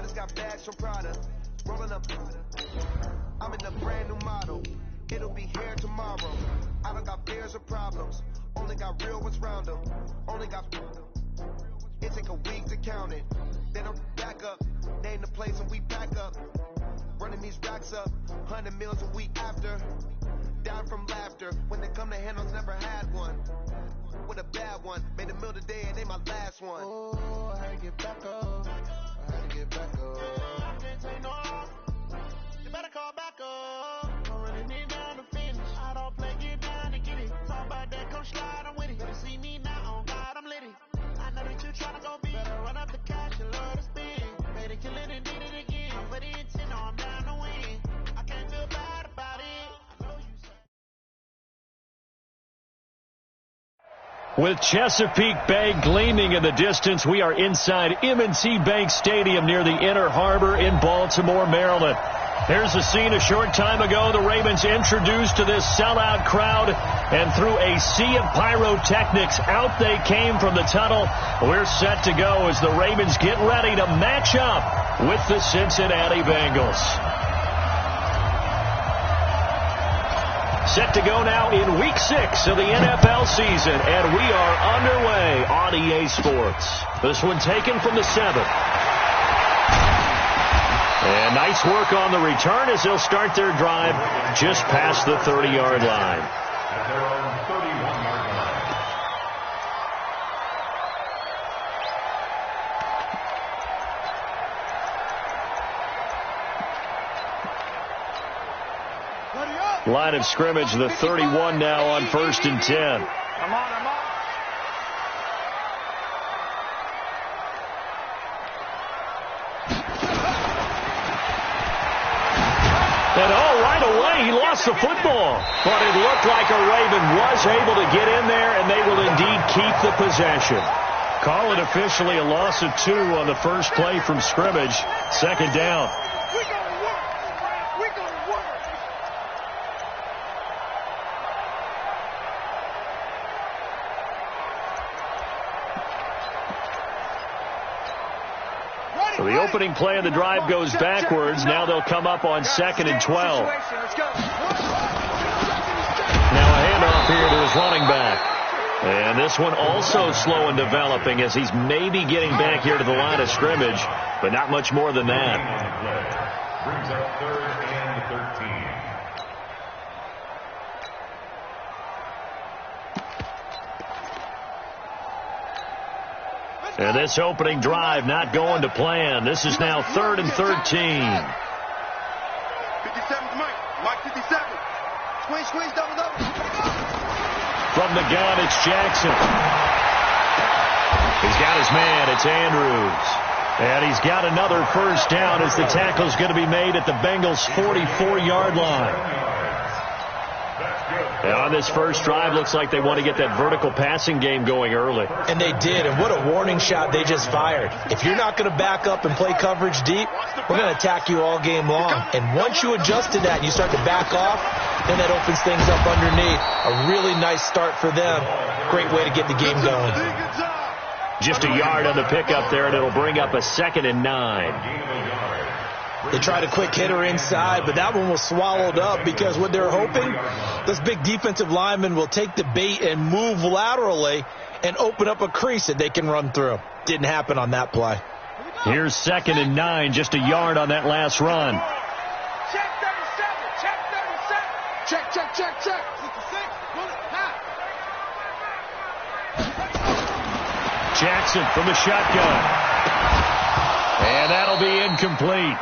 just got bags from Prada. Rolling up. I'm in a brand new model. It'll be here tomorrow. I don't got fears or problems. Only got real ones round them. Only got. It take a week to count it. Then I'm back up. Name the place and we back up. Running these racks up. 100 meals a week after. Down from laughter. When they come to handles, never had one. With a bad one. Made a meal today and they my last one. Oh, I had to get back up. I had to get back up. I can't take no. You better call back up. Don't really need down to finish. I don't play, get down to get it. Talk about that, come slide, I'm with it. Better see me now, on God, I'm litty. I know that you tryna go big. Better run up the cash and love to spin. Made it, kill it, and did it again. I put it in 10, now I'm down to win. I can't feel bad about it. I know you said. With Chesapeake Bay gleaming in the distance, we are inside M&T Bank Stadium near the Inner Harbor in Baltimore, Maryland. Here's the scene a short time ago. The Ravens introduced to this sellout crowd, and through a sea of pyrotechnics, out they came from the tunnel. We're set to go as the Ravens get ready to match up with the Cincinnati Bengals. Set to go now in Week 6 of the NFL season, and we are underway on EA Sports. This one taken from the 7th. And nice work on the return as they'll start their drive just past the 30-yard line. At their own 31-yard line. Line of scrimmage, the 31 now on 1st and 10. I'm on. And right away, he lost the football. But it looked like a Raven was able to get in there, and they will indeed keep the possession. Call it officially a loss of 2 on the first play from scrimmage. 2nd down. So the opening play of the drive goes backwards. Now they'll come up on 2nd and 12. Now a handoff here to his running back. And this one also slow in developing as he's maybe getting back here to the line of scrimmage, but not much more than that. Brings up 3rd and 13. And this opening drive not going to plan. This is now 3rd and 13. 57's Mike. Mike 57. Squeeze, double. From the gun, it's Jackson. He's got his man. It's Andrews. And he's got another first down as the tackle's going to be made at the Bengals' 44-yard line. And on this first drive, looks like they want to get that vertical passing game going early. And they did, and what a warning shot they just fired. If you're not going to back up and play coverage deep, we're going to attack you all game long. And once you adjust to that and you start to back off, then that opens things up underneath. A really nice start for them. Great way to get the game going. Just a yard on the pickup there, and it'll bring up a 2nd and 9. They tried a quick hitter inside, but that one was swallowed up because what they're hoping, this big defensive lineman will take the bait and move laterally and open up a crease that they can run through. Didn't happen on that play. Here's 2nd and 9, just a yard on that last run. Check 37. Check. 66. Jackson from the shotgun. And that'll be incomplete.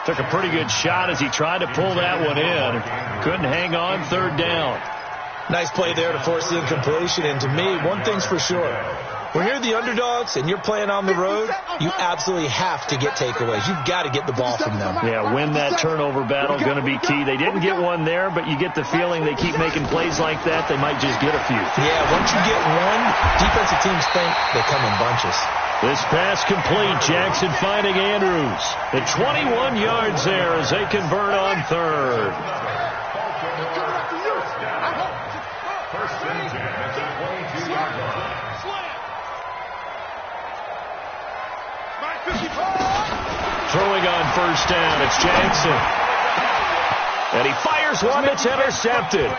Took a pretty good shot as he tried to pull that one in. Couldn't hang on. 3rd down. Nice play there to force the incompletion. And to me, one thing's for sure. When you're the underdogs and you're playing on the road, you absolutely have to get takeaways. You've got to get the ball from them. Yeah, win that turnover battle, going to be key. They didn't get one there, but you get the feeling they keep making plays like that, they might just get a few. Yeah, once you get one, defensive teams think they come in bunches. This pass complete. Jackson finding Andrews. The 21 yards there as they convert on 3rd. First and 10 at the 22-yard line. Throw first down. It's Jackson. And he fires one that's intercepted.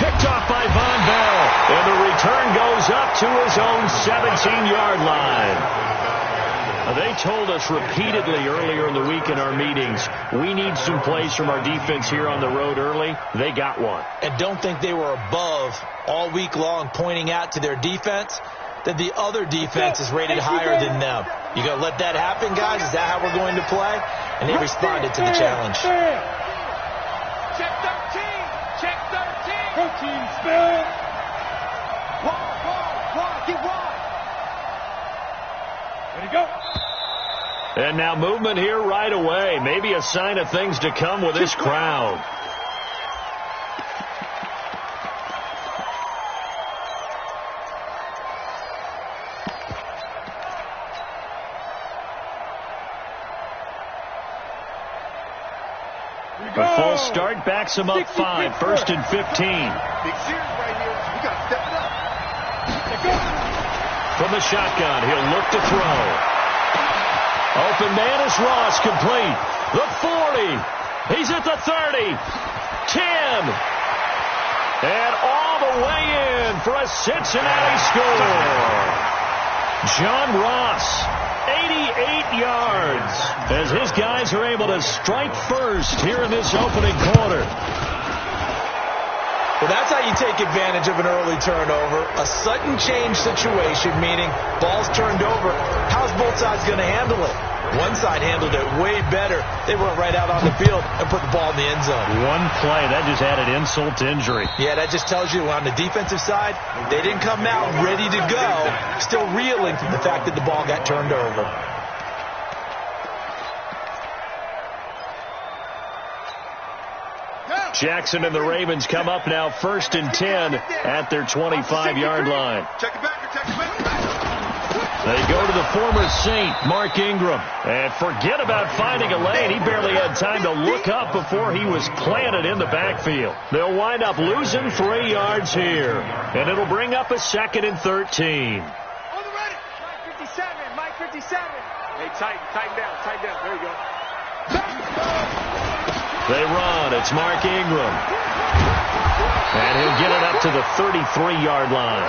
Picked off by Von Bell. And the return goes up to his own 17-yard line. They told us repeatedly earlier in the week in our meetings, we need some plays from our defense here on the road early. They got one. And don't think they were above all week long pointing out to their defense that the other defense is rated higher than them. You going to let that happen, guys? Is that how we're going to play? And they responded to the challenge. Check 13. Check 13. 13, spell. Wide. Get wide. Ready to go. And now movement here right away. Maybe a sign of things to come with this crowd. A full start backs him up 5. 1st and 15. Big series right here. You got to step it up. From the shotgun, he'll look to throw. Open man is Ross, complete. The 40. He's at the 30. 10. And all the way in for a Cincinnati score. John Ross, 88 yards, as his guys are able to strike first here in this opening quarter. Well, that's how you take advantage of an early turnover. A sudden change situation, meaning ball's turned over. How's both sides going to handle it? One side handled it way better. They went right out on the field and put the ball in the end zone. One play, that just added insult to injury. Yeah, that just tells you on the defensive side, they didn't come out ready to go, still reeling from the fact that the ball got turned over. Jackson and the Ravens come up now 1st and 10 at their 25-yard line. Check it back. Check it back. They go to the former Saint, Mark Ingram. And forget about finding a lane. He barely had time to look up before he was planted in the backfield. They'll wind up losing 3 yards here. And it'll bring up a 2nd and 13. On the ready. Mike 57. Hey, tighten down. There you go. They run. It's Mark Ingram. And he'll get it up to the 33-yard line.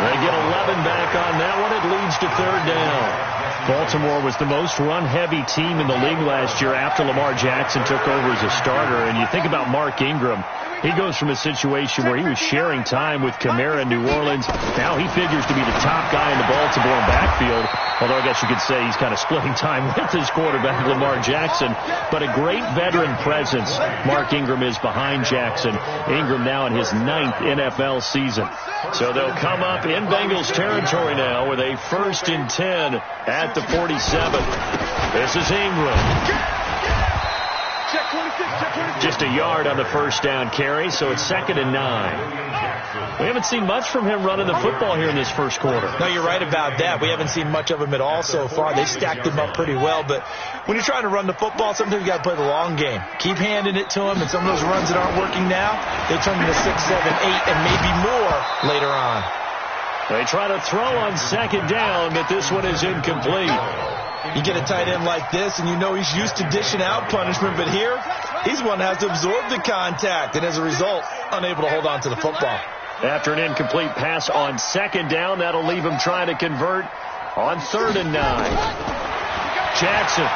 They get 11 back on that one. It leads to 3rd down. Baltimore was the most run-heavy team in the league last year after Lamar Jackson took over as a starter. And you think about Mark Ingram. He goes from a situation where he was sharing time with Kamara in New Orleans. Now he figures to be the top guy in the Baltimore backfield. Although I guess you could say he's kind of splitting time with his quarterback, Lamar Jackson. But a great veteran presence Mark Ingram is behind Jackson. Ingram now in his 9th NFL season. So they'll come up in Bengals territory now with a 1st and 10 at the 47. This is Ingram. Just a yard on the first down carry, so it's 2nd and 9. We haven't seen much from him running the football here in this first quarter. No, you're right about that. We haven't seen much of him at all so far. They stacked him up pretty well, but when you're trying to run the football, sometimes you got to play the long game. Keep handing it to him, and some of those runs that aren't working now, they turn into 6, 7, 8, and maybe more later on. They try to throw on 2nd down, but this one is incomplete. You get a tight end like this, and you know he's used to dishing out punishment, but here, he's one that has to absorb the contact, and as a result, unable to hold on to the football. After an incomplete pass on 2nd down, that'll leave him trying to convert on 3rd and 9. Jackson.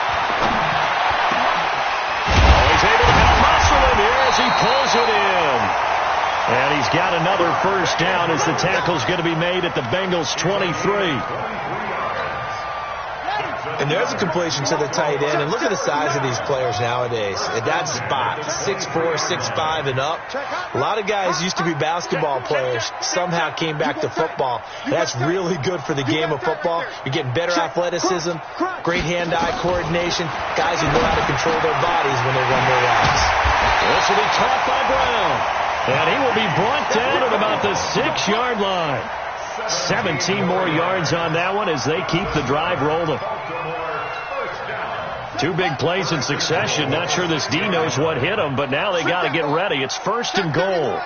Oh, he's able to muscle him here as he pulls it in. And he's got another first down as the tackle's going to be made at the Bengals 23. And there's a completion to the tight end. And look at the size of these players nowadays. At that spot, 6'4", 6'5", and up. A lot of guys used to be basketball players, somehow came back to football. And that's really good for the game of football. You're getting better athleticism, great hand-eye coordination, guys who know how to control their bodies when they run their routes. This will be caught by Brown. And he will be brought down at about the 6-yard line. 17 more yards on that one as they keep the drive rolling. 2 big plays in succession. Not sure this D knows what hit him, but now they got to get ready. It's 1st and goal.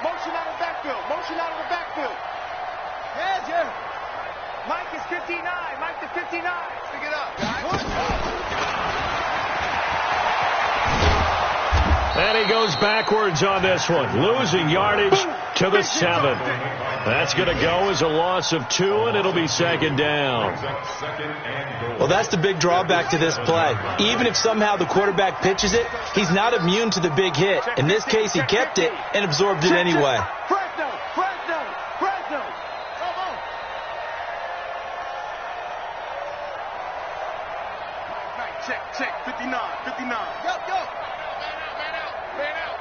Motion out of the backfield. Mike is 59. Mike to 59. Pick it up, guys. And he goes backwards on this one, losing yardage to the 7. That's going to go as a loss of 2, and it'll be second down. Well, that's the big drawback to this play. Even if somehow the quarterback pitches it, he's not immune to the big hit. In this case, he kept it and absorbed it anyway. Fresno. Come on. Mike, check. 59. Go. Man out.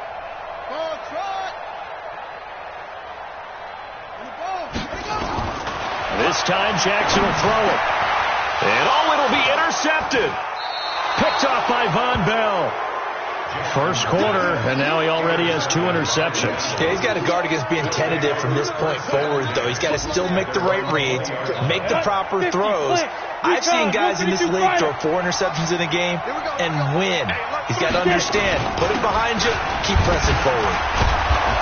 Ball, trot. This time Jackson will throw it. And it'll be intercepted. Picked off by Von Bell. First quarter, and now he already has 2 interceptions. Yeah, he's got to guard against being tentative from this point forward, though. He's got to still make the right reads, make the proper throws. I've seen guys in this league throw 4 interceptions in a game and win. He's got to understand, put it behind you, keep pressing forward.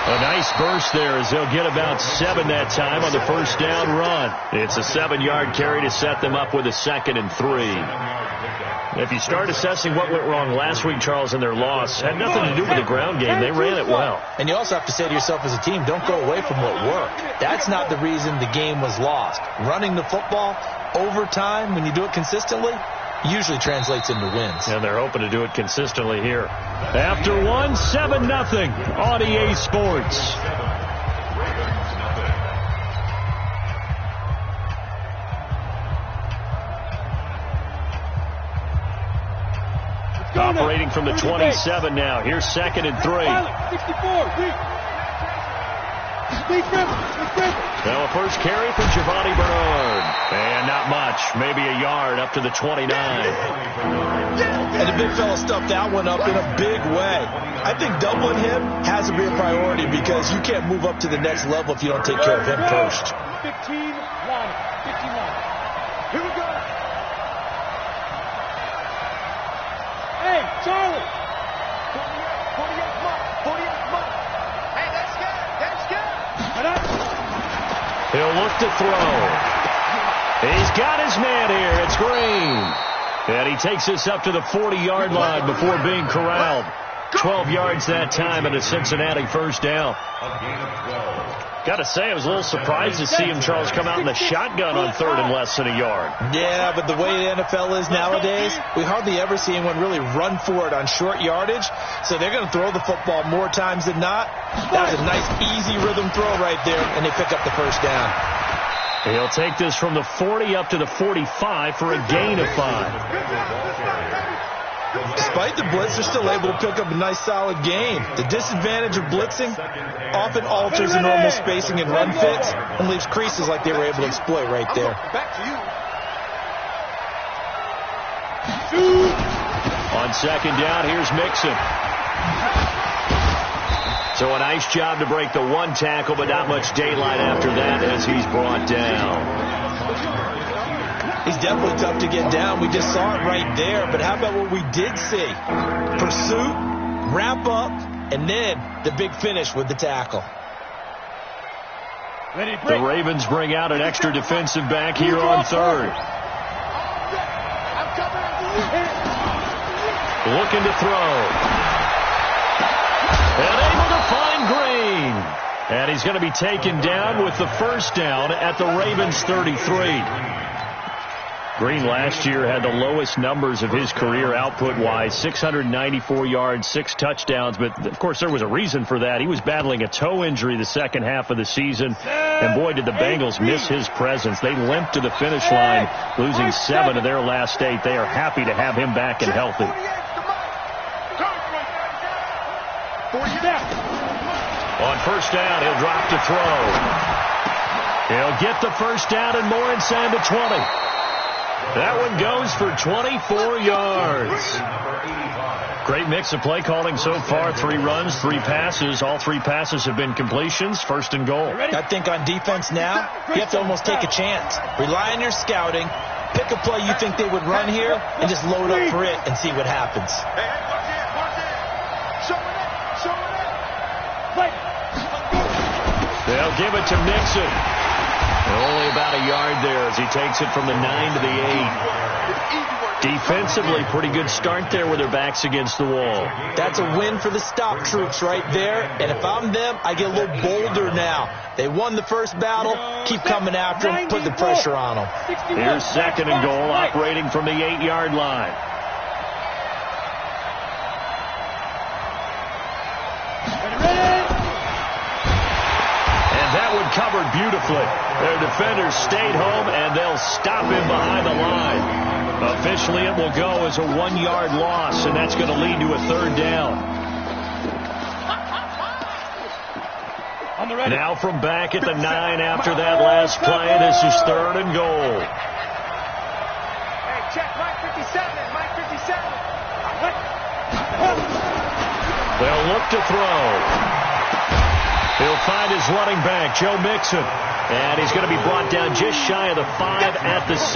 A nice burst there as they'll get about 7 that time on the first down run. It's a 7-yard carry to set them up with a 2nd and 3. If you start assessing what went wrong last week, Charles, in their loss, had nothing to do with the ground game. They ran it well. And you also have to say to yourself as a team, don't go away from what worked. That's not the reason the game was lost. Running the football over time, when you do it consistently, usually translates into wins. And they're hoping to do it consistently here. After 1, 7-0 on EA Sports. Operating from the 27 now. Here's 2nd and 3. 64. Now a first carry for Giovanni Bernard. And not much. Maybe a yard up to the 29. And the big fella stuffed that one up in a big way. I think doubling him has to be a priority because you can't move up to the next level if you don't take care of him first. 15 line. Here we go. Hey, Charlie. 48 Mike. Hey, that's good. He'll look to throw. He's got his man here. It's Green. And he takes this up to the 40-yard line before being corralled. 12 yards that time and a Cincinnati first down. Got to say, I was a little surprised to see him, Charles, come out in the shotgun on 3rd and less than a yard. Yeah, but the way the NFL is nowadays, we hardly ever see anyone really run for it on short yardage. So they're going to throw the football more times than not. That was a nice, easy rhythm throw right there, and they pick up the first down. He'll take this from the 40 up to the 45 for a gain of 5. Despite the blitz, they're still able to pick up a nice, solid gain. The disadvantage of blitzing often alters the normal spacing and run fits and leaves creases like they were able to exploit right there. Back to you. On 2nd down, here's Mixon. So a nice job to break the 1 tackle, but not much daylight after that as he's brought down. He's definitely tough to get down. We just saw it right there. But how about what we did see? Pursuit, wrap up, and then the big finish with the tackle. The Ravens bring out an extra defensive back here on 3rd. Looking to throw. And able to find Green. And he's going to be taken down with the first down at the Ravens 33. Green last year had the lowest numbers of his career output-wise, 694 yards, 6 touchdowns. But, of course, there was a reason for that. He was battling a toe injury the second half of the season. And, boy, did the Bengals miss his presence. They limped to the finish line, losing 7 of their last 8. They are happy to have him back and healthy. On first down, he'll drop to throw. He'll get the first down and more inside the 20. That one goes for 24 yards. Great mix of play calling so far. 3 runs, 3 passes. All 3 passes have been completions. 1st and goal. I think on defense now, you have to almost take a chance. Rely on your scouting. Pick a play you think they would run here and just load up for it and see what happens. They'll give it to Mixon. Only about a yard there as he takes it from the 9 to the 8. Defensively, pretty good start there with their backs against the wall. That's a win for the stop troops right there. And if I'm them, I get a little bolder now. They won the first battle. Keep coming after them. Put the pressure on them. Here's 2nd and goal, operating from the 8-yard line. And that one covered beautifully. Their defenders stayed home, and they'll stop him behind the line. Officially, it will go as a 1-yard loss, and that's going to lead to a 3rd down. Now from back at the 9 after that last play, this is 3rd and goal. Hey, check Mike 57, Mike 57. They'll look to throw. He'll find his running back, Joe Mixon. And he's going to be brought down just shy of the 5 at the 6.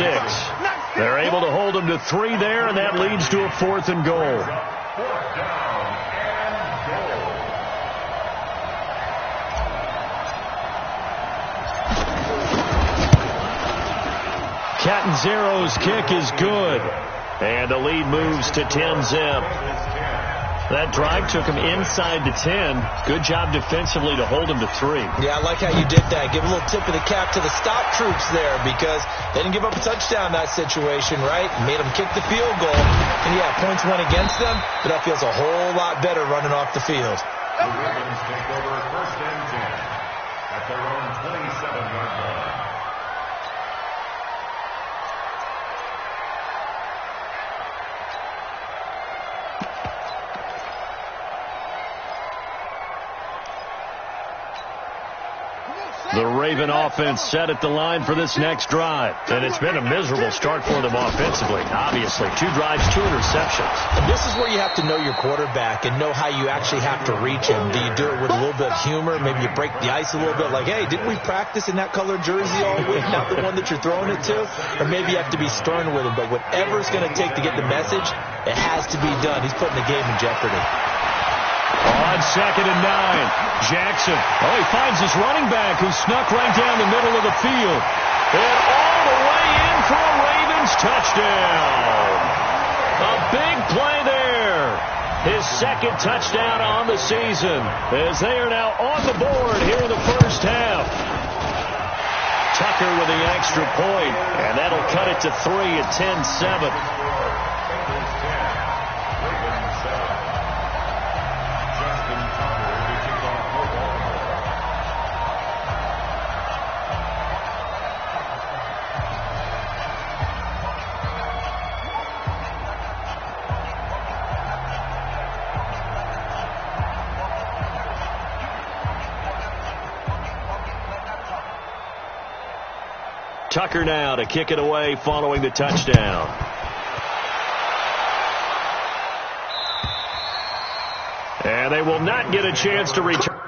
They're able to hold him to 3 there, and that leads to a 4th and goal. 4th down and goal. Catanzaro's kick is good. And the lead moves to 10-zip. That drive took him inside the 10. Good job defensively to hold him to 3. Yeah, I like how you did that. Give a little tip of the cap to the stop troops there because they didn't give up a touchdown in that situation, right? Made them kick the field goal. And, yeah, points went against them, but that feels a whole lot better running off the field. The Ravens take over 1st and 10 at their own 27-yard line. The Raven offense set at the line for this next drive. And it's been a miserable start for them offensively. Obviously, 2 drives, 2 interceptions. And this is where you have to know your quarterback and know how you actually have to reach him. Do you do it with a little bit of humor? Maybe you break the ice a little bit like, hey, didn't we practice in that colored jersey all week? Not the one that you're throwing it to? Or maybe you have to be stern with him. But whatever it's going to take to get the message, it has to be done. He's putting the game in jeopardy. On 2nd and 9, Jackson. Oh, he finds his running back who snuck right down the middle of the field. And all the way in for a Ravens touchdown. A big play there. His 2nd touchdown on the season as they are now on the board here in the first half. Tucker with the extra point, and that'll cut it to 3 at 10-7. Tucker now to kick it away following the touchdown. And they will not get a chance to return.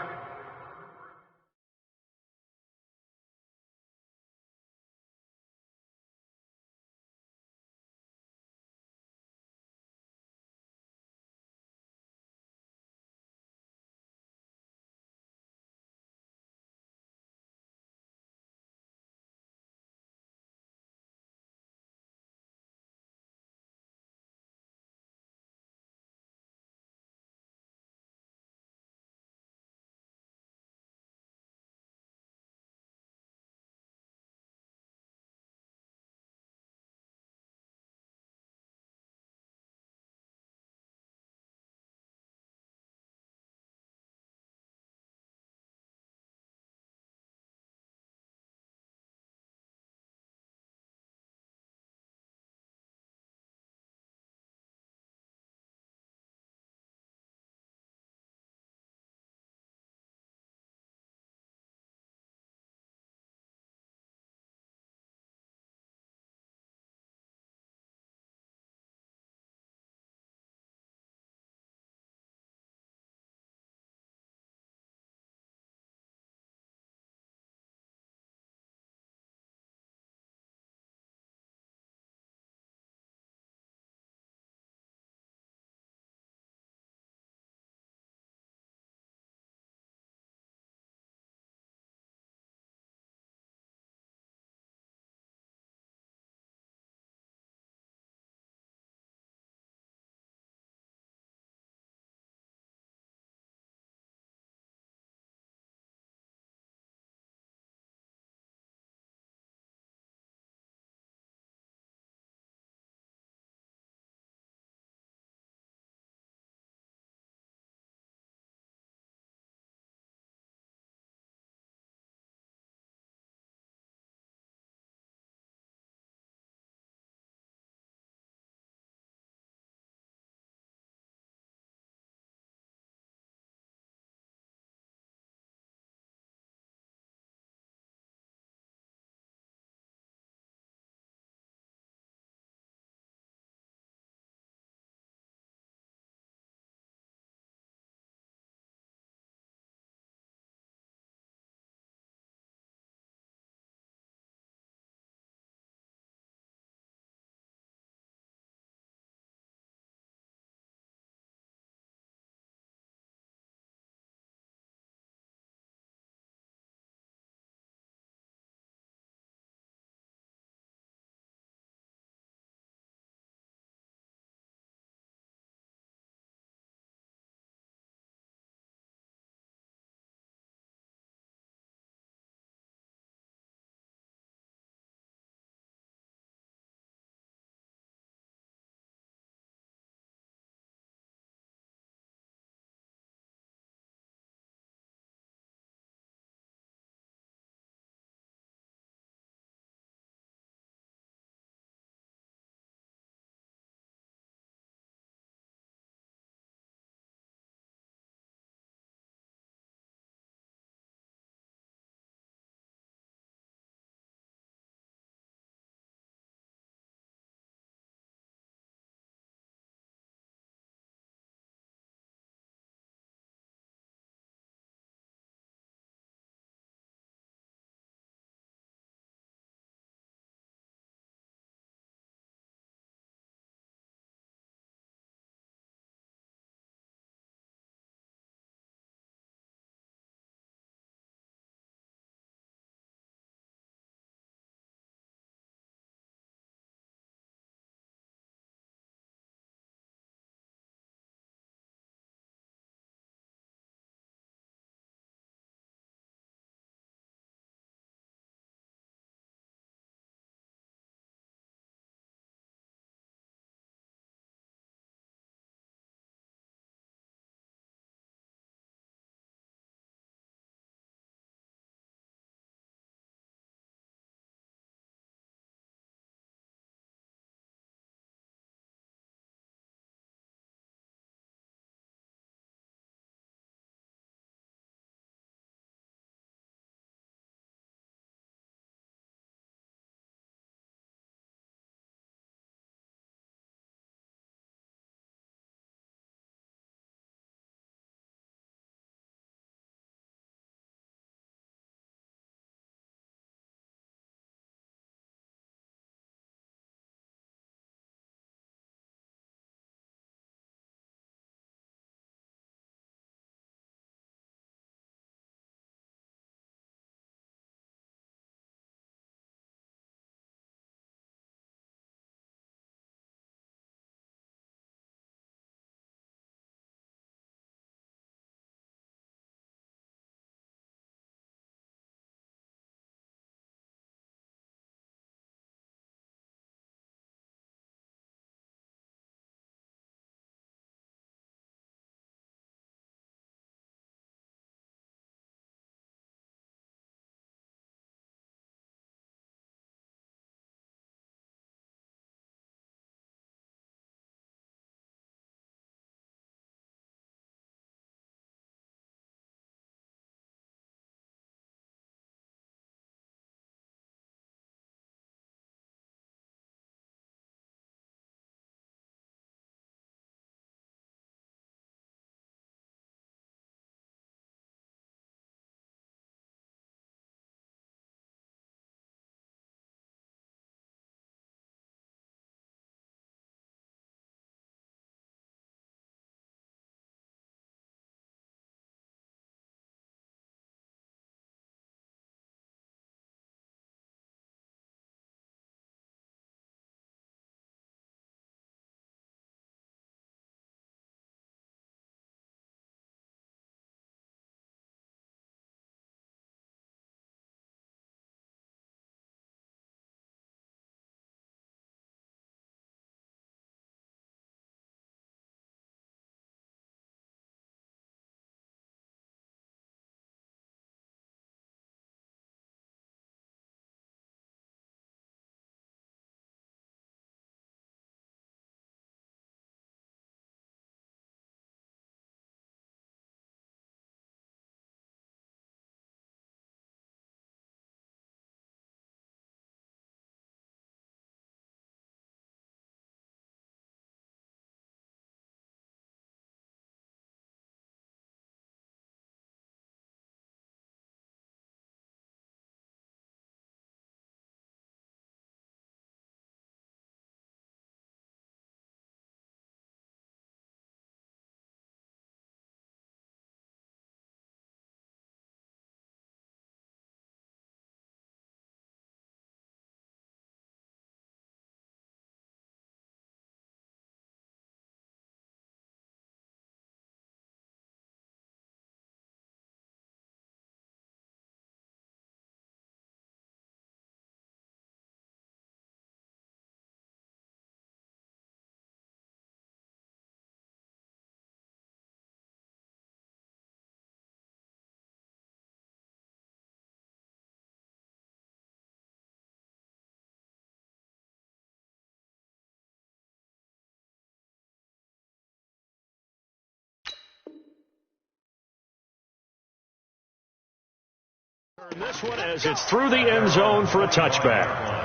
This one as it's through the end zone for a touchback.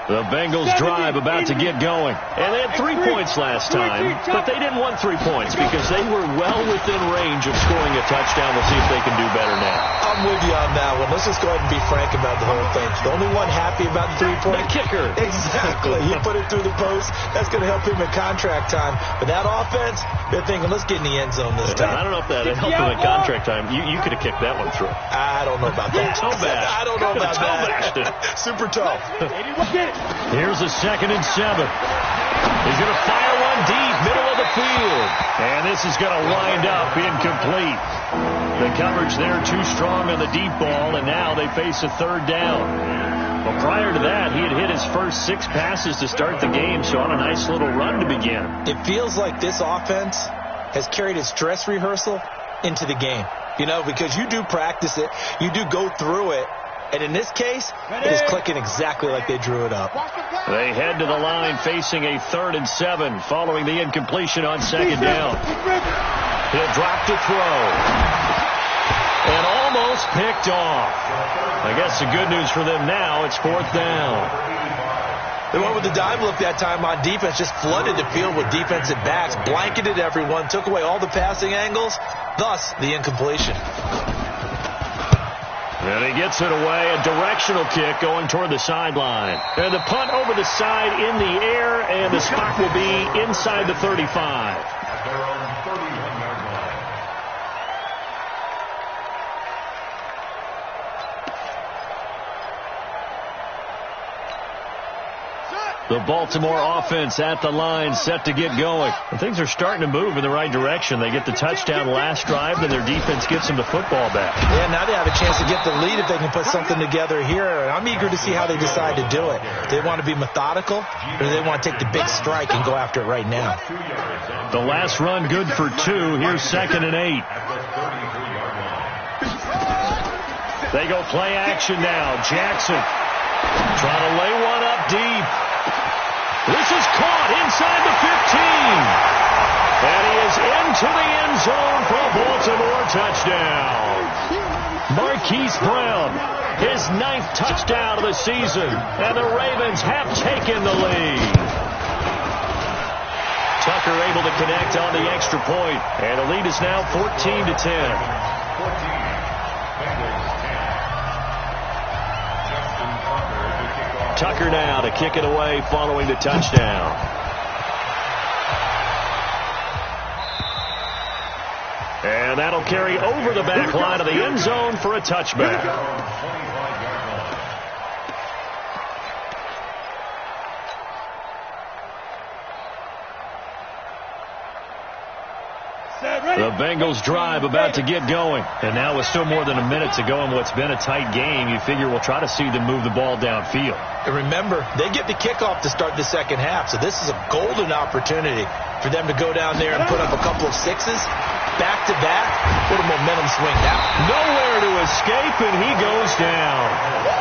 The Bengals drive about to get going. And they had 3 points last time, but they didn't want 3 points because they were well within range of scoring a touchdown. We'll see if they can do better now. I'm with you on that one. Let's just go ahead and be frank about the whole thing. The only one happy about the 3-point. The kicker. Exactly. He put it through the post. That's going to help him in contract time. But that offense, they're thinking, let's get in the end zone this time. I don't know if that helped him in contract time. You could have kicked that one through. I don't know about that. I don't know about that. Super tough. Here's a 2nd and 7. He's going to fire one deep, middle of the field. And this is going to wind up incomplete. The coverage there too strong on the deep ball, and now they face a 3rd down. Well, prior to that, he had hit his first 6 passes to start the game, so on a nice little run to begin. It feels like this offense has carried its dress rehearsal into the game. You know, because you do practice it, you do go through it, and in this case, it is clicking exactly like they drew it up. They head to the line facing a 3rd and 7 following the incompletion on 2nd down. He'll drop to throw. And almost picked off. I guess the good news for them now, it's 4th down. They went with the dive look that time on defense, just flooded the field with defensive backs, blanketed everyone, took away all the passing angles, thus the incompletion. And he gets it away, a directional kick going toward the sideline. And the punt over the side in the air, and the spot will be inside the 35. At their own 31-yard line. The Baltimore offense at the line, set to get going. And things are starting to move in the right direction. They get the touchdown last drive, then their defense gets them the football back. Yeah, now they have a chance to get the lead if they can put something together here. And I'm eager to see how they decide to do it. Do they want to be methodical, or do they want to take the big strike and go after it right now? The last run good for 2. Here's 2nd and 8. They go play action now. Jackson trying to lay one up deep. This is caught inside the 15. And he is into the end zone for a Baltimore touchdown. Marquise Brown, his 9th touchdown of the season. And the Ravens have taken the lead. Tucker able to connect on the extra point. And the lead is now 14-10. 14. Tucker now to kick it away following the touchdown. And that'll carry over the back line of the end zone for a touchback. The Bengals drive about to get going. And now with still more than a minute to go in what's been a tight game, you figure we'll try to see them move the ball downfield. And remember, they get the kickoff to start the second half, so this is a golden opportunity for them to go down there and put up a couple of 6s. Back-to-back, what a momentum swing now. Nowhere to escape, and he goes down.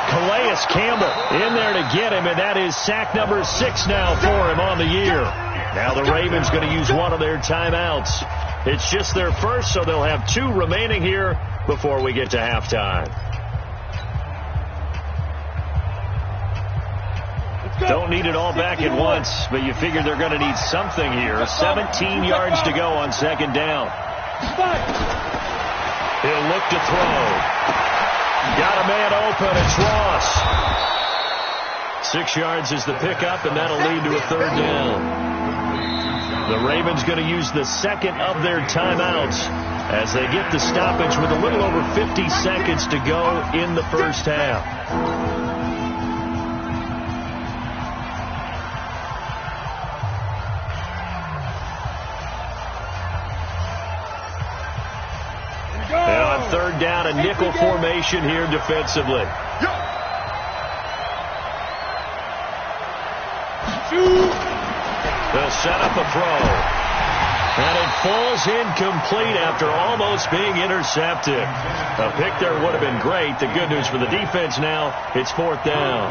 Calais Campbell in there to get him, and that is sack number 6 now for him on the year. Now the Ravens going to use one of their timeouts. It's just their first, so they'll have 2 remaining here before we get to halftime. Don't need it all back at once, but you figure they're going to need something here. 17 yards to go on 2nd down. He'll look to throw. Got a man open. It's Ross. 6 yards is the pickup, and that'll lead to a 3rd down. The Ravens going to use the 2nd of their timeouts as they get the stoppage with a little over 50 seconds to go in the first half. And on 3rd down, a nickel formation here defensively. They'll set up a throw. And it falls incomplete after almost being intercepted. A pick there would have been great. The good news for the defense now, it's 4th down.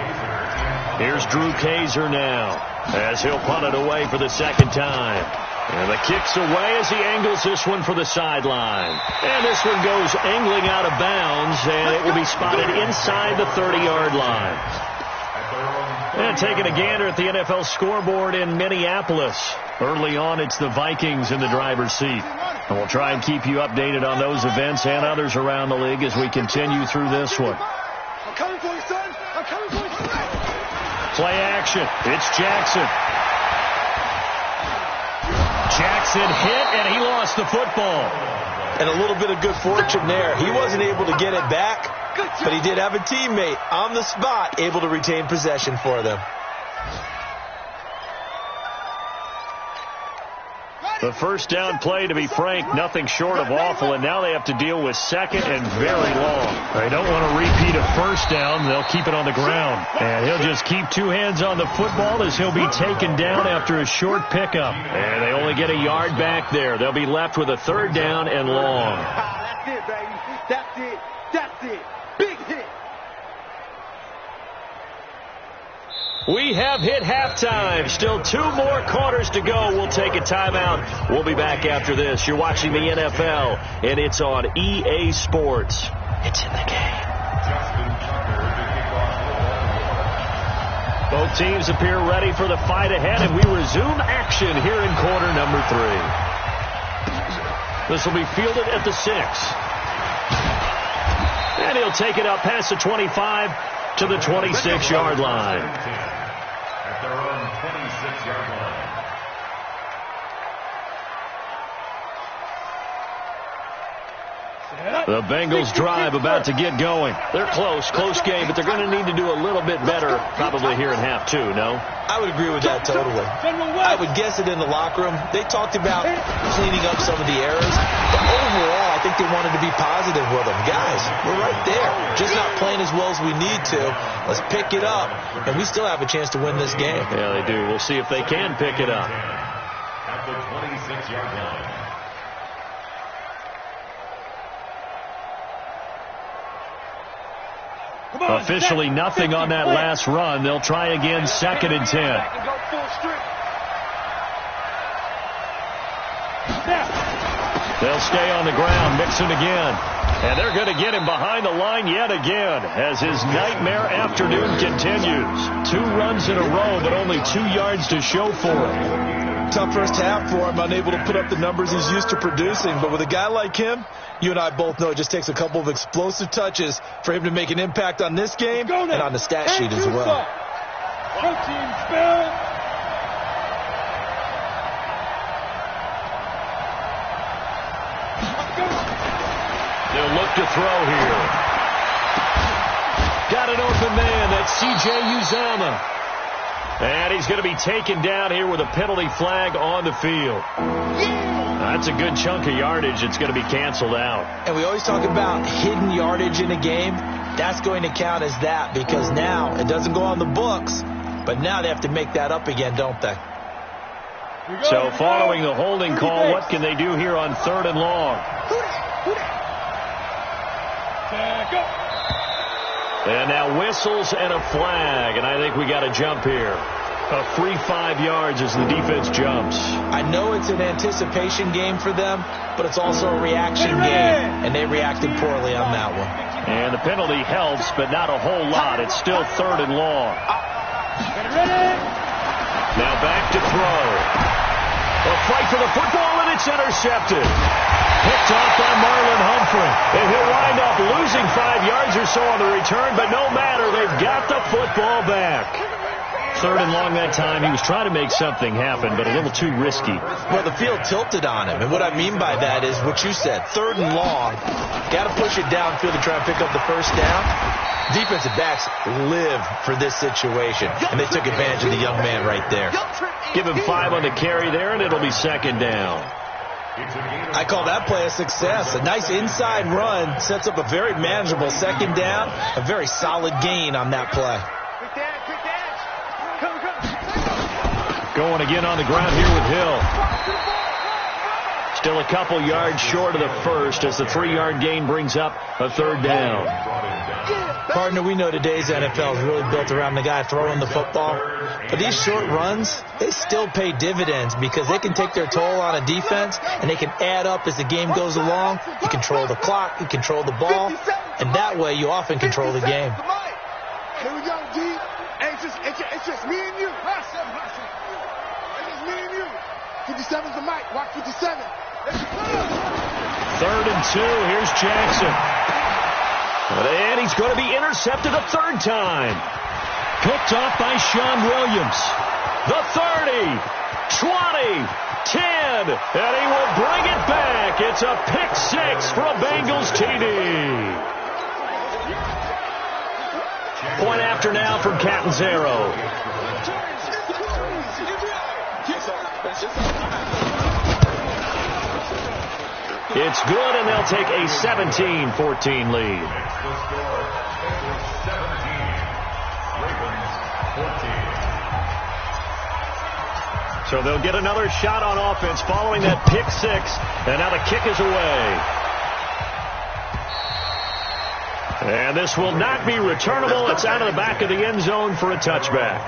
Here's Drew Kaiser now as he'll punt it away for the 2nd time. And the kick's away as he angles this one for the sideline. And this one goes angling out of bounds, and it will be spotted inside the 30-yard line. And taking a gander at the NFL scoreboard in Minneapolis. Early on, it's the Vikings in the driver's seat. And we'll try and keep you updated on those events and others around the league as we continue through this one. I'm coming for you, son. I'm coming for you. Play action. It's Jackson. Jackson hit, and he lost the football. And a little bit of good fortune there. He wasn't able to get it back, but he did have a teammate on the spot able to retain possession for them. The first down play, to be frank, nothing short of awful, and now they have to deal with 2nd and very long. They don't want to repeat a first down. They'll keep it on the ground. And he'll just keep 2 hands on the football as he'll be taken down after a short pickup. And they only get a yard back there. They'll be left with a 3rd down and long. That's it, baby. That's it. That's it. Big hit. We have hit halftime. Still 2 more quarters to go. We'll take a timeout. We'll be back after this. You're watching the NFL, and it's on EA Sports. It's in the game. Both teams appear ready for the fight ahead, and we resume action here in quarter number 3. This will be fielded at the 6. And he'll take it up past the 25 to the 26-yard line. At their own 26-yard line. The Bengals drive about to get going. They're close game, but they're going to need to do a little bit better probably here in half 2, no? I would agree with that totally. I would guess it in the locker room. They talked about cleaning up some of the errors, but overall, I think they wanted to be positive with them. Guys, we're right there. Just not playing as well as we need to. Let's pick it up, and we still have a chance to win this game. Yeah, they do. We'll see if they can pick it up. At the 26-yard line. Officially nothing on that last run. They'll try again, 2nd and 10. They'll stay on the ground, Mixon again. And they're going to get him behind the line yet again as his nightmare afternoon continues. 2 runs in a row, but only 2 yards to show for it. Tough first half for him, unable to put up the numbers he's used to producing. But with a guy like him, you and I both know it just takes a couple of explosive touches for him to make an impact on this game and on the stat sheet as well. They'll look to throw here. Got an open man. That's C.J. Uzomah. And he's going to be taken down here with a penalty flag on the field. That's a good chunk of yardage. It's going to be canceled out. And we always talk about hidden yardage in a game. That's going to count as that because now it doesn't go on the books, but now they have to make that up again, don't they? So following the holding call, what can they do here on 3rd and long? And now whistles and a flag, and I think we got a jump here. A free 5 yards as the defense jumps. I know it's an anticipation game for them, but it's also a reaction game, and they reacted poorly on that one. And the penalty helps, but not a whole lot. It's still 3rd and long. Now back to throw. A fight for the football, and it's intercepted. Picked off by Marlon Humphrey. And he'll wind up losing 5 yards or so on the return, but no matter, they've got the football back. 3rd and long that time. He was trying to make something happen, but a little too risky. Well, the field tilted on him, and what I mean by that is what you said. 3rd and long, got to push it downfield to try and pick up the first down. Defensive backs live for this situation, and they took advantage of the young man right there. Give him 5 on the carry there, and it'll be 2nd down. I call that play a success. A nice inside run sets up a very manageable 2nd down, a very solid gain on that play. Going again on the ground here with Hill. Still a couple yards short of the first as the 3-yard gain brings up a third down. Partner, we know today's NFL is really built around the guy throwing the football. But these short runs, they still pay dividends because they can take their toll on a defense and they can add up as the game goes along. You control the clock, you control the ball, and that way you often control the game. Here we go, G. Hey, it's just me and you. It's just me and you. 57's the mic. Watch 57. 3rd and 2. Here's Jackson. And he's going to be intercepted a third time. Picked off by Sean Williams. The 30, 20, 10, and he will bring it back. It's a pick 6 for a Bengals TD. Point after now from Catanzaro. It's good, and they'll take a 17-14 lead. So they'll get another shot on offense following that pick 6, and now the kick is away. And this will not be returnable. It's out of the back of the end zone for a touchback.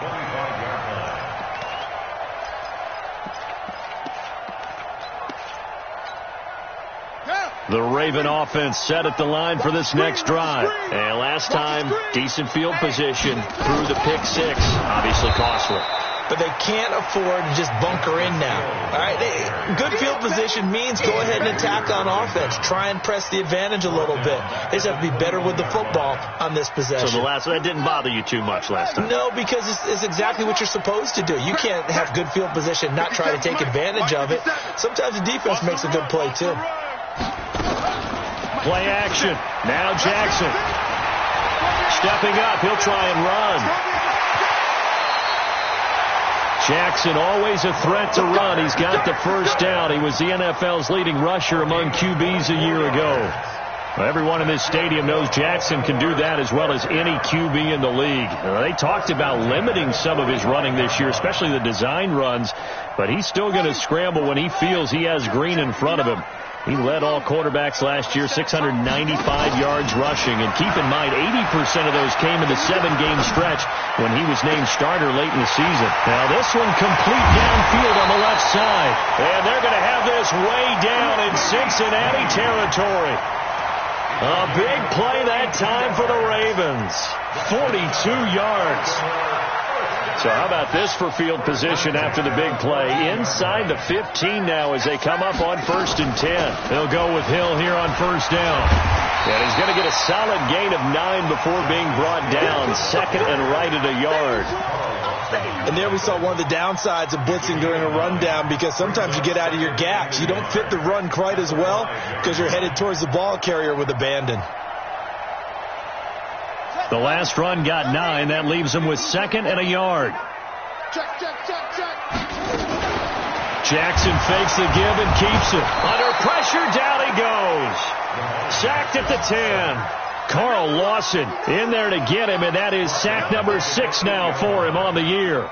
The Raven offense set at the line for this next drive. And last time, decent field position through the pick 6. Obviously costly. But they can't afford to just bunker in now. All right, good field position means go ahead and attack on offense. Try and press the advantage a little bit. They just have to be better with the football on this possession. So that didn't bother you too much last time? No, because it's exactly what you're supposed to do. You can't have good field position, not try to take advantage of it. Sometimes the defense makes a good play too. Play action. Now Jackson. Stepping up. He'll try and run. Jackson always a threat to run. He's got the first down. He was the NFL's leading rusher among QBs a year ago. Well, everyone in this stadium knows Jackson can do that as well as any QB in the league. They talked about limiting some of his running this year, especially the design runs, but he's still going to scramble when he feels he has green in front of him. He led all quarterbacks last year, 695 yards rushing. And keep in mind, 80% of those came in the 7-game stretch when he was named starter late in the season. Now this one complete downfield on the left side. And they're going to have this way down in Cincinnati territory. A big play that time for the Ravens. 42 yards. So how about this for field position after the big play? Inside the 15 now as they come up on 1st and 10. They'll go with Hill here on 1st down. And he's going to get a solid gain of 9 before being brought down. 2nd and right at a yard. And there we saw one of the downsides of blitzing during a rundown, because sometimes you get out of your gaps. You don't fit the run quite as well because you're headed towards the ball carrier with abandon. The last run got 9. That leaves him with 2nd and a yard. Jackson fakes the give and keeps it. Under pressure, down he goes. Sacked at the 10. Carl Lawson in there to get him, and that is sack number 6 now for him on the year.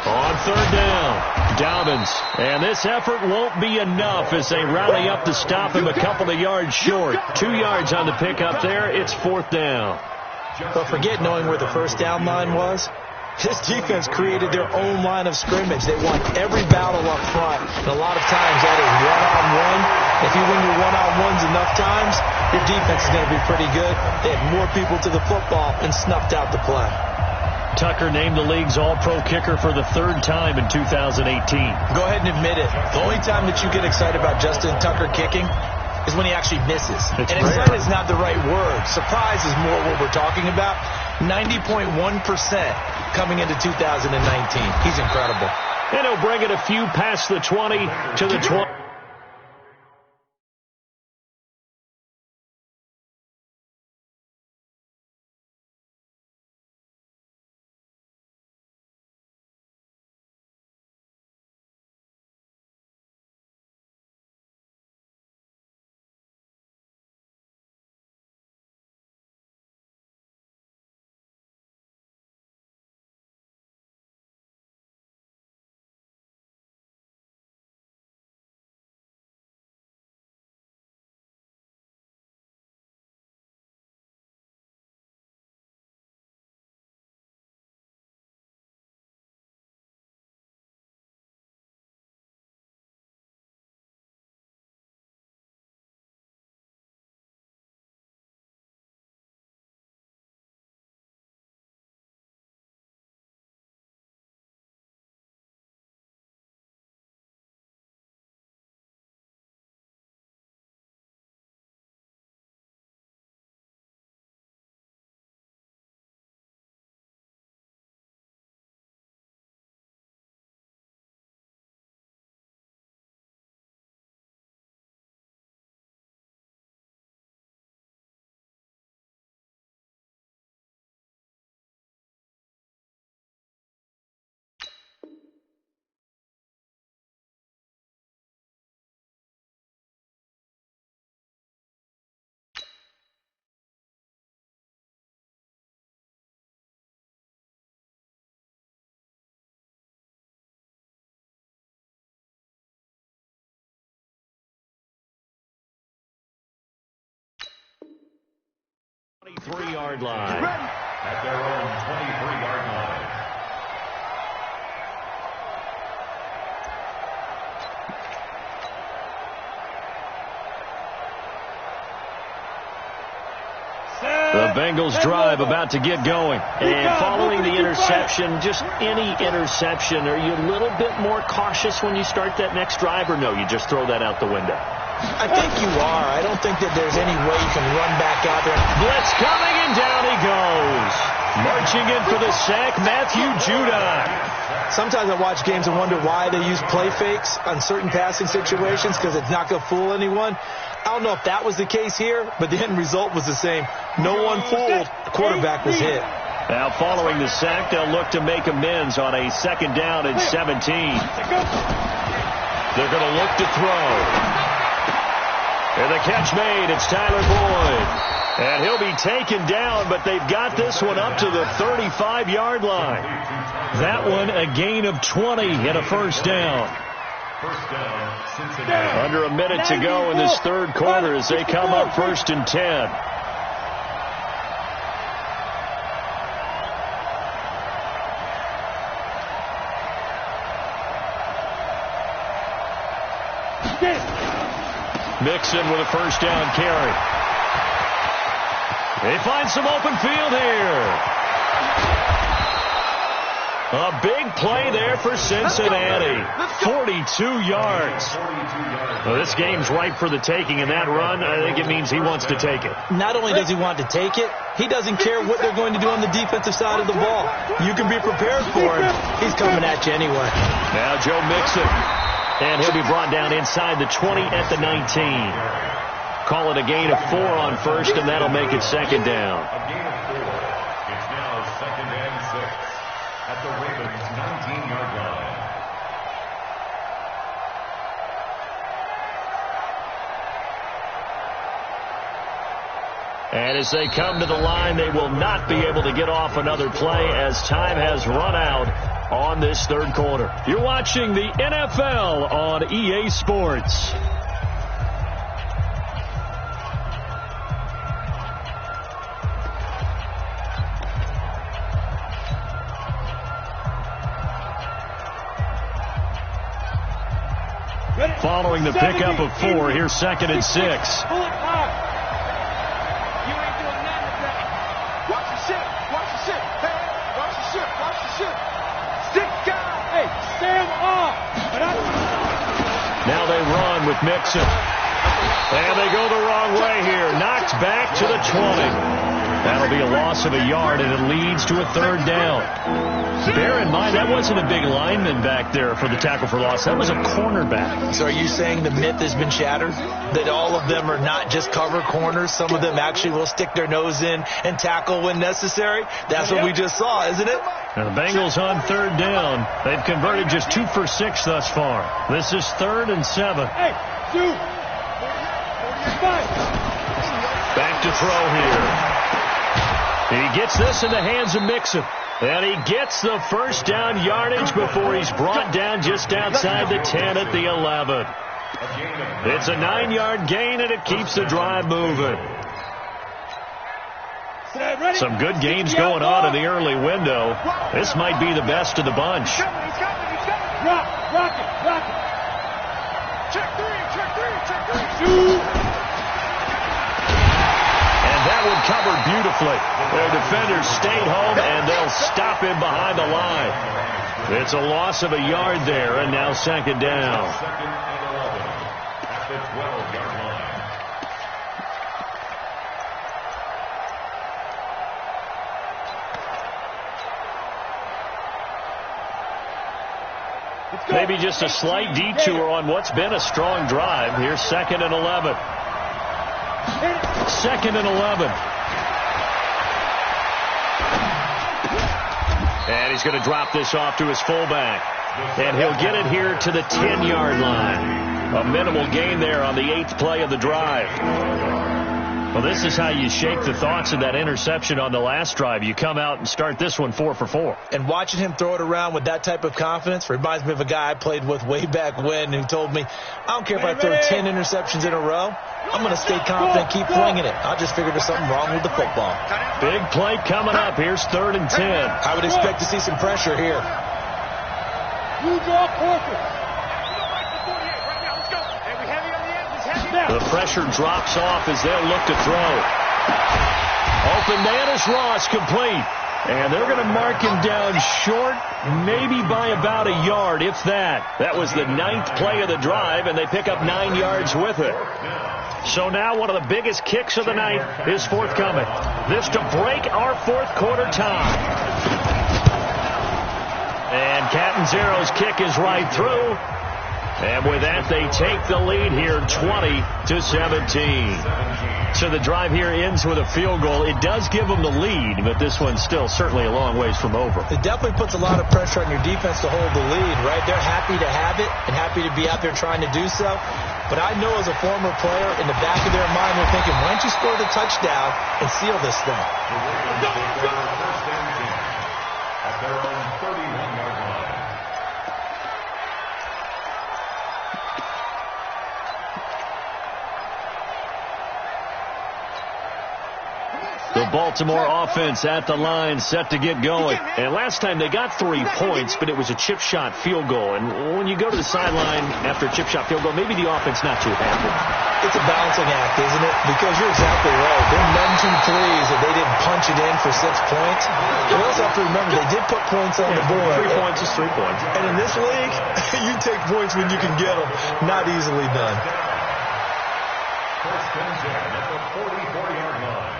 On 3rd down, Dobbins. And this effort won't be enough as they rally up to stop him a couple of yards short. 2 yards on the pickup there. It's 4th down. But forget knowing where the first down line was. This defense created their own line of scrimmage. They won every battle up front. And a lot of times that is one-on-one. If you win your one-on-ones enough times, your defense is going to be pretty good. They had more people to the football and snuffed out the play. Tucker named the league's all-pro kicker for the 3rd time in 2018. Go ahead and admit it. The only time that you get excited about Justin Tucker kicking is when he actually misses. And excited is not the right word. Surprise is more what we're talking about. 90.1% coming into 2019. He's incredible. And he'll bring it a few past the 20 to the 20. 23-yard line. At their own 23-yard line. The Bengals drive about to get going. And following the interception, just any interception, are you a little bit more cautious when you start that next drive, or no, you just throw that out the window? I think you are. I don't think that there's any way you can run back out there. Blitz coming, and down he goes. Marching in for the sack, Matthew Judon. Sometimes I watch games and wonder why they use play fakes on certain passing situations, because it's not going to fool anyone. I don't know if that was the case here, but the end result was the same. No one fooled. The quarterback was hit. Now following the sack, they'll look to make amends on a 2nd down and 17. They're going to look to throw. And the catch made. It's Tyler Boyd. And he'll be taken down, but they've got this one up to the 35-yard line. That one a gain of 20 and a 1st down. Under a minute to go in this 3rd quarter as they come up 1st and 10. Mixon with a 1st down carry. They find some open field here. A big play there for Cincinnati. 42 yards. Well, this game's ripe for the taking, and that run, I think it means he wants to take it. Not only does he want to take it, he doesn't care what they're going to do on the defensive side of the ball. You can be prepared for him. He's coming at you anyway. Now Joe Mixon. And he'll be brought down inside the 20 at the 19. Call it a gain of 4 on 1st, and that'll make it 2nd down. A gain of 4. It's now 2nd and 6 at the Ravens' 19-yard line. And as they come to the line, they will not be able to get off another play as time has run out on this 3rd quarter. You're watching the NFL on EA Sports. Following the pickup of 4, here's 2nd and 6. Now they run with Mixon. And they go the wrong way here. Knocked back to the 20. That'll be a loss of a yard, and it leads to a 3rd down. Bear in mind, that wasn't a big lineman back there for the tackle for loss. That was a cornerback. So are you saying the myth has been shattered? That all of them are not just cover corners? Some of them actually will stick their nose in and tackle when necessary? That's what we just saw, isn't it? Now the Bengals on 3rd down. They've converted just 2 for 6 thus far. This is 3rd and 7. Back to throw here. He gets this in the hands of Mixon. And he gets the 1st down yardage before he's brought down just outside the 10 at the 11. It's a 9-yard gain, and it keeps the drive moving. Some good games going on in the early window. This might be the best of the bunch. Rock it. Check 3. That one covered beautifully. Their defenders stayed home, and they'll stop him behind the line. It's a loss of a yard there, and now 2nd down. 2nd and 11 at the 12-yard line. Maybe just a slight detour on what's been a strong drive. Here's 2nd and 11. 2nd and 11. And he's going to drop this off to his fullback. And he'll get it here to the 10-yard line. A minimal gain there on the 8th play of the drive. Well, this is how you shake the thoughts of that interception on the last drive. You come out and start this one 4 for 4. And watching him throw it around with that type of confidence reminds me of a guy I played with way back when who told me, I don't care if I throw 10 interceptions in a row. I'm going to stay confident, keep flinging it. I just figured there's something wrong with the football. Big play coming up. Here's 3rd and 10. I would expect to see some pressure here. The pressure drops off as they'll look to throw. Open man is Ross, complete. And they're going to mark him down short, maybe by about a yard, if that. That was the 9th play of the drive, and they pick up 9 yards with it. So now one of the biggest kicks of the night is forthcoming. This to break our 4th quarter tie. And Catanzero's kick is right through. And with that, they take the lead here 20-17. So the drive here ends with a field goal. It does give them the lead, but this one's still certainly a long ways from over. It definitely puts a lot of pressure on your defense to hold the lead, right? They're happy to have it and happy to be out there trying to do so. But I know as a former player, in the back of their mind, they're thinking, why don't you score the touchdown and seal this thing? At their own 31-yard line. The Baltimore offense at the line, set to get going. And last time they got 3 points, but it was a chip shot field goal. And when you go to the sideline after a chip shot field goal, maybe the offense not too happy. It's a balancing act, isn't it? Because you're exactly right. They're none too pleased that they didn't punch it in for 6 points. You also have to remember they did put points on the board. 3 points is 3 points. And in this league, you take points when you can get them. Not easily done. First and 10 at the 44-yard line.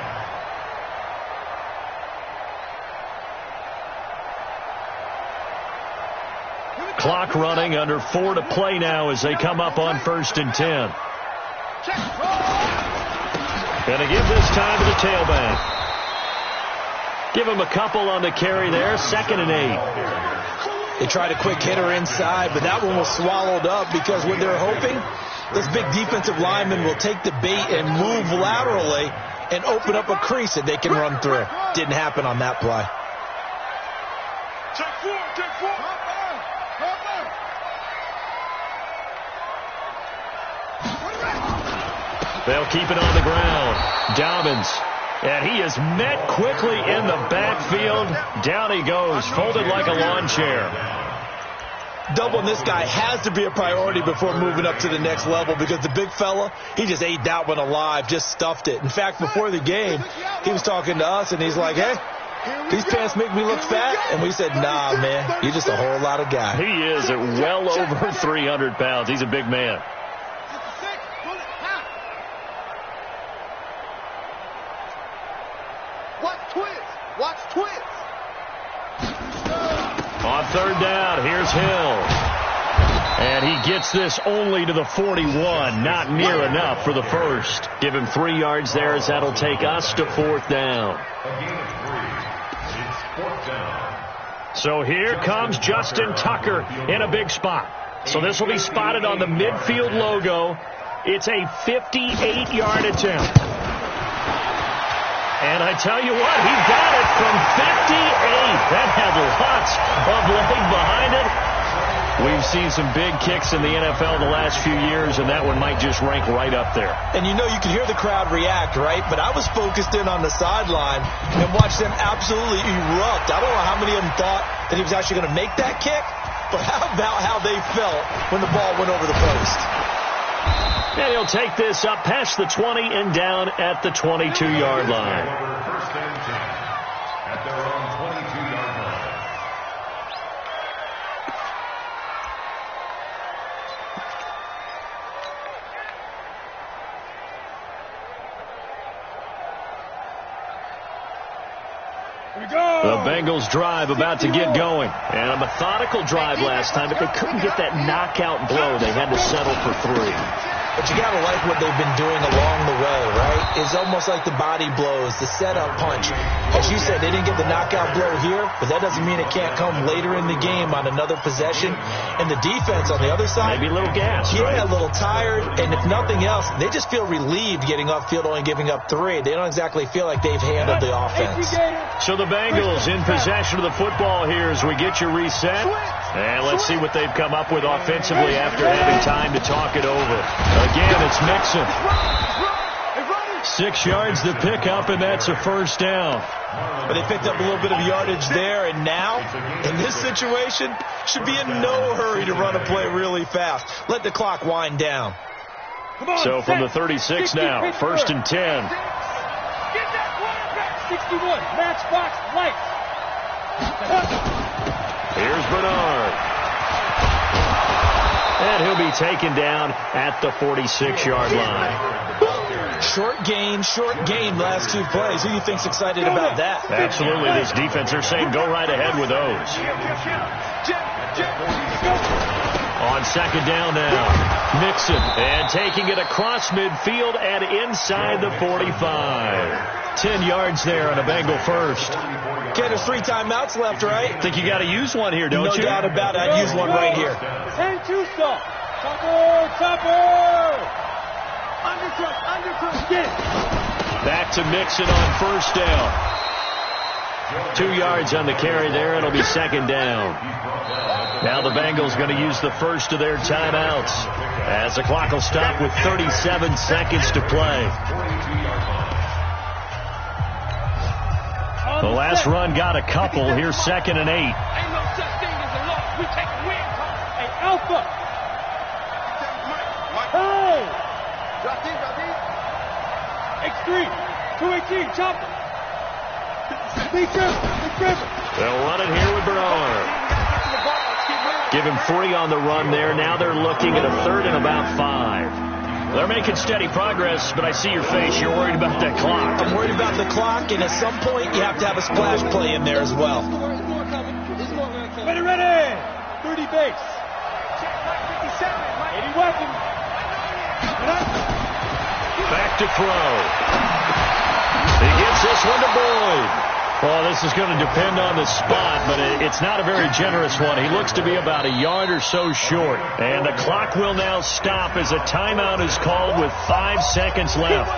Clock running, under 4 to play now as they come up on 1st and 10. Gonna give this time to the tailback. Give him a couple on the carry there. 2nd and 8. They tried a quick hitter inside, but that one was swallowed up because what they're hoping, this big defensive lineman will take the bait and move laterally and open up a crease that they can run through. Didn't happen on that play. Check 4, check 4. They'll keep it on the ground. Dobbins. And he is met quickly in the backfield. Down he goes, folded like a lawn chair. Doubling this guy has to be a priority before moving up to the next level because the big fella, he just ate that one alive, just stuffed it. In fact, before the game, he was talking to us, and he's like, hey, these pants make me look fat. And we said, nah, man, you're just a whole lot of guy. He is at well over 300 pounds. He's a big man. Watch twist. On 3rd down, here's Hill. And he gets this only to the 41. Not near enough for the first. Give him 3 yards there as that'll take us to 4th down. A gain of 3. It's 4th down. So here comes Justin Tucker in a big spot. So this will be spotted on the midfield logo. It's a 58-yard attempt. And I tell you what, he got it from 58. That had lots of leg behind it. We've seen some big kicks in the NFL the last few years, and that one might just rank right up there. And you know, you can hear the crowd react, right? But I was focused in on the sideline and watched them absolutely erupt. I don't know how many of them thought that he was actually going to make that kick, but how about how they felt when the ball went over the post? And he'll take this up past the 20 and down at the 22-yard line. First and 10 at their own 22-yard line. The Bengals drive about to get going. And a methodical drive last time, but they couldn't get that knockout blow. They had to settle for 3. But you got to like what they've been doing along the way, right? It's almost like the body blows, the setup punch. As you said, they didn't get the knockout blow here, but that doesn't mean it can't come later in the game on another possession. And the defense on the other side, maybe a little gas, yeah, right? A little tired. And if nothing else, they just feel relieved getting upfield, only giving up 3. They don't exactly feel like they've handled the offense. So the Bengals in possession of the football here as we get you reset. And let's see what they've come up with offensively after having time to talk it over. Again, it's Mixon. 6 yards to pick up, and that's a first down. But they picked up a little bit of yardage there, and now, in this situation, should be in no hurry to run a play really fast. Let the clock wind down. So from the 36 now, first and 10. Get that quarterback, 61, matchbox lights. Here's Bernard. And he'll be taken down at the 46-yard line. Short gain last 2 plays. Who do you think's excited about that? Absolutely. This defense, they're saying go right ahead with those. On second down now, Mixon. And taking it across midfield and inside the 45. 10 yards there on a Bengal first. Okay, there's 3 timeouts left, right? Think you got to use one here, don't you? No doubt about it. I'd use one right here. 10-2 stop. Topper. Undercut, get it. Back to Mixon on first down. 2 yards on the carry there. It'll be second down. Now the Bengals going to use the first of their timeouts as the clock will stop with 37 seconds to play. The last run got a couple. Here's second and 8. Ain't no such thing as a loss. We take a win. Hey, Alpha. Hey. X3. 218. Chopper. Big Trevor. They'll run it here with Bernard. Give him 3 on the run there. Now they're looking at a third and about 5. They're making steady progress, but I see your face. You're worried about that clock. I'm worried about the clock, and at some point, you have to have a splash play in there as well. Ready. 30 base. 80 weapons. Back to throw. He gives this one to Boyd. Well, this is going to depend on the spot, but it's not a very generous one. He looks to be about a yard or so short. And the clock will now stop as a timeout is called with 5 seconds left.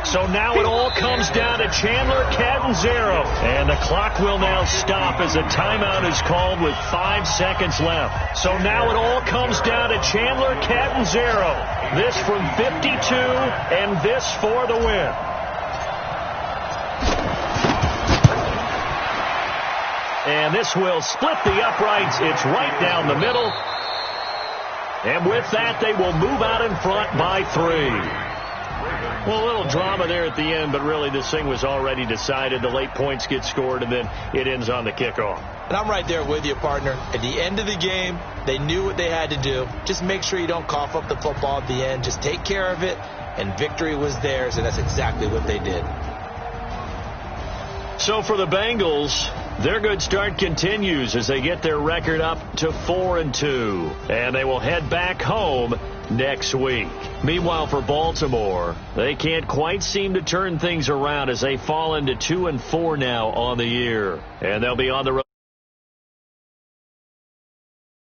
So now it all comes down to Chandler Catanzaro. And the clock will now stop as a timeout is called with 5 seconds left. So now it all comes down to Chandler Catanzaro. This from 52 and this for the win. And this will split the uprights. It's right down the middle. And with that, they will move out in front by 3. Well, a little drama there at the end, but really this thing was already decided. The late points get scored, and then it ends on the kickoff. And I'm right there with you, partner. At the end of the game, they knew what they had to do. Just make sure you don't cough up the football at the end. Just take care of it, and victory was theirs, and that's exactly what they did. So for the Bengals, their good start continues as they get their record up to 4-2, and they will head back home next week. Meanwhile, for Baltimore, they can't quite seem to turn things around as they fall into 2-4 now on the year, and they'll be on the road.